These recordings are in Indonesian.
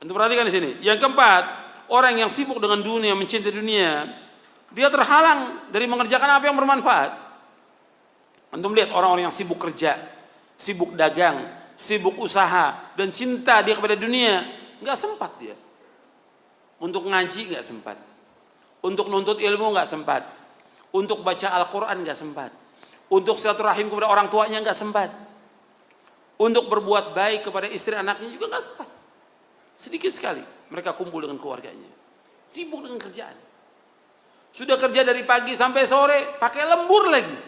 Untuk perhatikan di sini. Yang keempat, orang yang sibuk dengan dunia, mencintai dunia, dia terhalang dari mengerjakan apa yang bermanfaat. Antum lihat orang-orang yang sibuk kerja, sibuk dagang, sibuk usaha, dan cinta dia kepada dunia, nggak sempat dia. Untuk ngaji nggak sempat, untuk nuntut ilmu nggak sempat, untuk baca Al-Quran nggak sempat, untuk silaturahim kepada orang tuanya nggak sempat, untuk berbuat baik kepada istri anaknya juga nggak sempat. Sedikit sekali mereka kumpul dengan keluarganya, sibuk dengan kerjaan. Sudah kerja dari pagi sampai sore, pakai lembur lagi.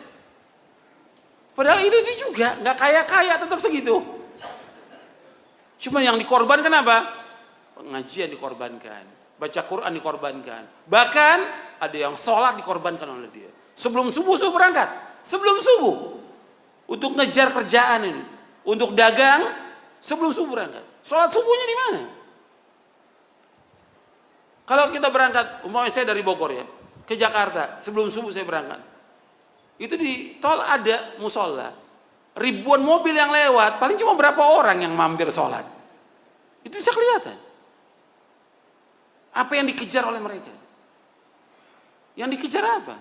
Padahal itu juga nggak kaya-kaya, tetap segitu. Cuma yang dikorbankan apa? Pengajian dikorbankan, baca Quran dikorbankan. Bahkan ada yang sholat dikorbankan oleh dia. Sebelum subuh berangkat, sebelum subuh untuk ngejar kerjaan ini, untuk dagang sebelum subuh berangkat. Sholat subuhnya di mana? Kalau kita berangkat, umpamanya saya dari Bogor ya, ke Jakarta, sebelum subuh saya berangkat. Itu di tol ada musola, ribuan mobil yang lewat, paling cuma berapa orang yang mampir sholat. Itu bisa kelihatan. Apa yang dikejar oleh mereka? Yang dikejar apa?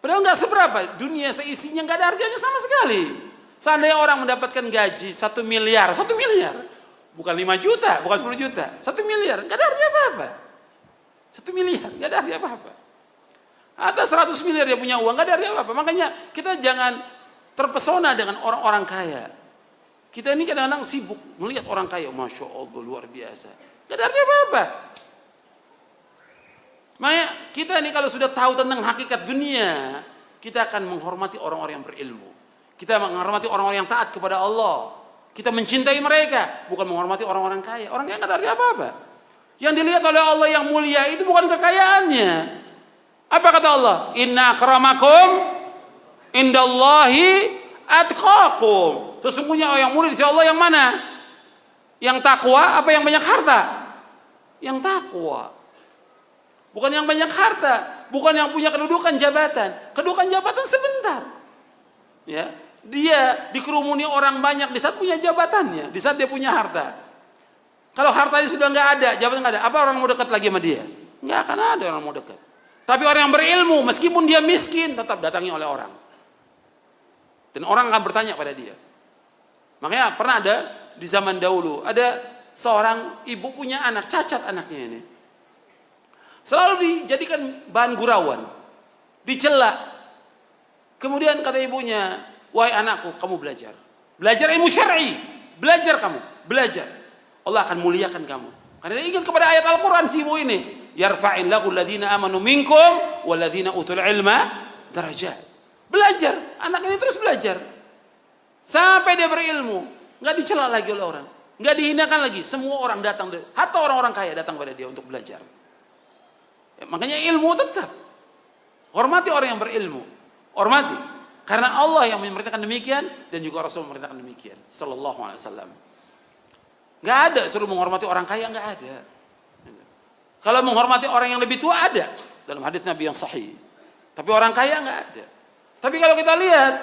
Padahal nggak seberapa, dunia seisinya nggak ada harganya sama sekali. Seandainya orang mendapatkan gaji 1 miliar, 1 miliar, bukan 5 juta, bukan 10 juta, 1 miliar, nggak ada artinya apa-apa. 1 miliar, nggak ada artinya apa-apa. Atas 100 miliar dia punya uang, nggak ada artinya apa-apa. Makanya kita jangan terpesona dengan orang-orang kaya. Kita ini kadang-kadang sibuk melihat orang kaya, Masya Allah luar biasa. Nggak ada artinya apa-apa. Makanya kita ini kalau sudah tahu tentang hakikat dunia, kita akan menghormati orang-orang yang berilmu. Kita menghormati orang-orang yang taat kepada Allah. Kita mencintai mereka, bukan menghormati orang-orang kaya. Orang kaya nggak ada artinya apa-apa. Yang dilihat oleh Allah yang mulia itu bukan kekayaannya. Apa kata Allah? Inna akramakum indallahi atqakum. Sesungguhnya yang mulia di sisi Allah yang mana? Yang takwa apa yang banyak harta? Yang takwa. Bukan yang banyak harta, bukan yang punya kedudukan jabatan. Kedudukan jabatan sebentar. Ya, dia dikerumuni orang banyak di saat punya jabatannya, di saat dia punya harta. Kalau hartanya sudah nggak ada, jabatan nggak ada, apa orang mau dekat lagi sama dia? Nggak akan ada orang mau dekat. Tapi orang yang berilmu, meskipun dia miskin, tetap datangi oleh orang. Dan orang akan bertanya pada dia. Makanya pernah ada di zaman dahulu, ada seorang ibu punya anak, cacat anaknya ini. Selalu dijadikan bahan gurauan, dicela. Kemudian kata ibunya, wahai anakku, kamu belajar. Belajar ilmu syar'i, belajar kamu, belajar. Allah akan muliakan kamu. Karena dia ingat kepada ayat Al-Quran si ibu ini. Yarfa'in lahu alladhina amanu minkum walladhina utul ilma darajat. Belajar, anak ini terus belajar. Sampai dia berilmu, nggak dicela lagi oleh orang, nggak dihinakan lagi. Semua orang datang, hatta orang-orang kaya datang pada dia untuk belajar. Ya, makanya ilmu tetap. Hormati orang yang berilmu. Hormati. Karena Allah yang memerintahkan demikian dan juga Rasul memerintahkan demikian. Sallallahu alaihi wasallam. Nggak ada suruh menghormati orang kaya, nggak ada. Kalau menghormati orang yang lebih tua ada dalam hadis Nabi yang sahih. Tapi orang kaya nggak ada. Tapi kalau kita lihat,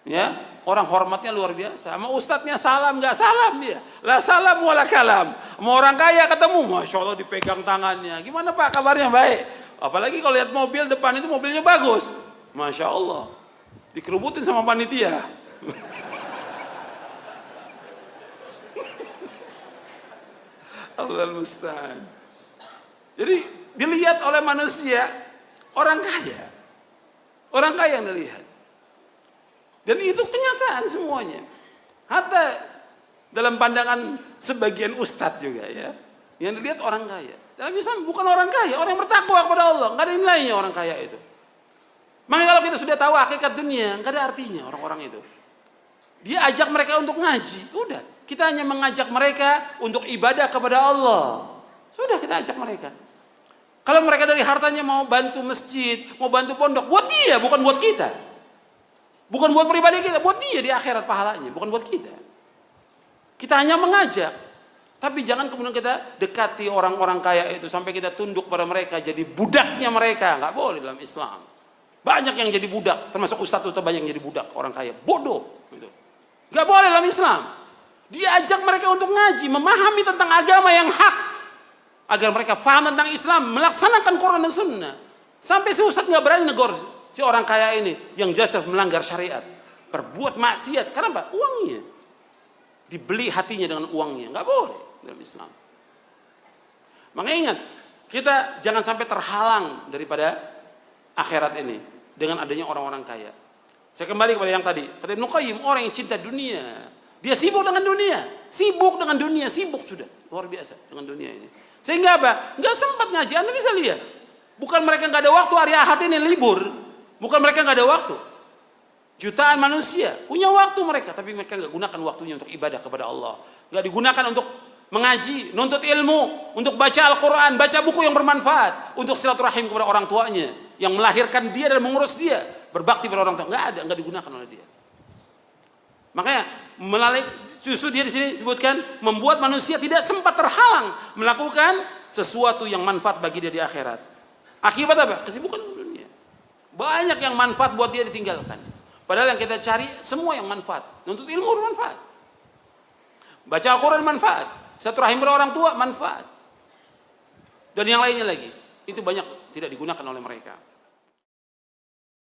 ya orang hormatnya luar biasa. Sama ustadznya salam nggak salam dia. La salam wala kalam. Sama orang kaya ketemu, masya Allah dipegang tangannya. Gimana Pak kabarnya? Baik. Apalagi kalau lihat mobil depan itu mobilnya bagus, masya Allah. Dikerubutin sama panitia. Allahul musta'an. Jadi dilihat oleh manusia orang kaya. Orang kaya yang dilihat. Dan itu kenyataan semuanya. Hatta dalam pandangan sebagian ustadz juga ya. Yang dilihat orang kaya. Dalam Islam bukan orang kaya, orang yang bertakwa kepada Allah. Nggak ada nilainya orang kaya itu. Makanya kalau kita sudah tahu hakikat dunia, nggak ada artinya orang-orang itu. Dia ajak mereka untuk ngaji, udah. Kita hanya mengajak mereka untuk ibadah kepada Allah. Sudah kita ajak mereka. Kalau mereka dari hartanya mau bantu masjid, mau bantu pondok, buat dia, bukan buat kita. Bukan buat pribadi kita, buat dia di akhirat pahalanya, bukan buat kita. Kita hanya mengajak. Tapi jangan kemudian kita dekati orang-orang kaya itu sampai kita tunduk pada mereka, jadi budaknya mereka. Nggak boleh dalam Islam. Banyak yang jadi budak, termasuk ustadz banyak yang jadi budak orang kaya. Bodoh. Gitu. Nggak boleh dalam Islam. Diajak mereka untuk ngaji, memahami tentang agama yang hak, agar mereka faham tentang Islam, melaksanakan Quran dan Sunnah. Sampai si ustaz nggak berani negor si orang kaya ini yang jelas melanggar syariat, berbuat maksiat. Kenapa? Uangnya dibeli hatinya dengan uangnya, nggak boleh dalam Islam. Makanya ingat, kita jangan sampai terhalang daripada akhirat ini dengan adanya orang-orang kaya. Saya kembali kepada yang tadi, kata Ibnu Qayyim, orang yang cinta dunia, dia sibuk dengan dunia, sibuk sudah luar biasa dengan dunia ini. Sehingga apa? Nggak sempat ngaji. Anda bisa lihat, bukan mereka nggak ada waktu hari Ahad ini libur, bukan mereka nggak ada waktu. Jutaan manusia punya waktu mereka, tapi mereka nggak gunakan waktunya untuk ibadah kepada Allah, nggak digunakan untuk mengaji, nuntut ilmu, untuk baca Al-Quran, baca buku yang bermanfaat, untuk silaturahim kepada orang tuanya yang melahirkan dia dan mengurus dia, berbakti pada orang tua. Nggak digunakan oleh dia. Makanya melalui justru dia di sini sebutkan membuat manusia tidak sempat terhalang melakukan sesuatu yang manfaat bagi dia di akhirat. Akibat apa? Kesibukan dunia. Banyak yang manfaat buat dia ditinggalkan. Padahal yang kita cari semua yang manfaat. Nuntut ilmu bermanfaat. Baca Al-Quran manfaat. Silaturahim kepada orang tua manfaat. Dan yang lainnya lagi. Itu banyak tidak digunakan oleh mereka.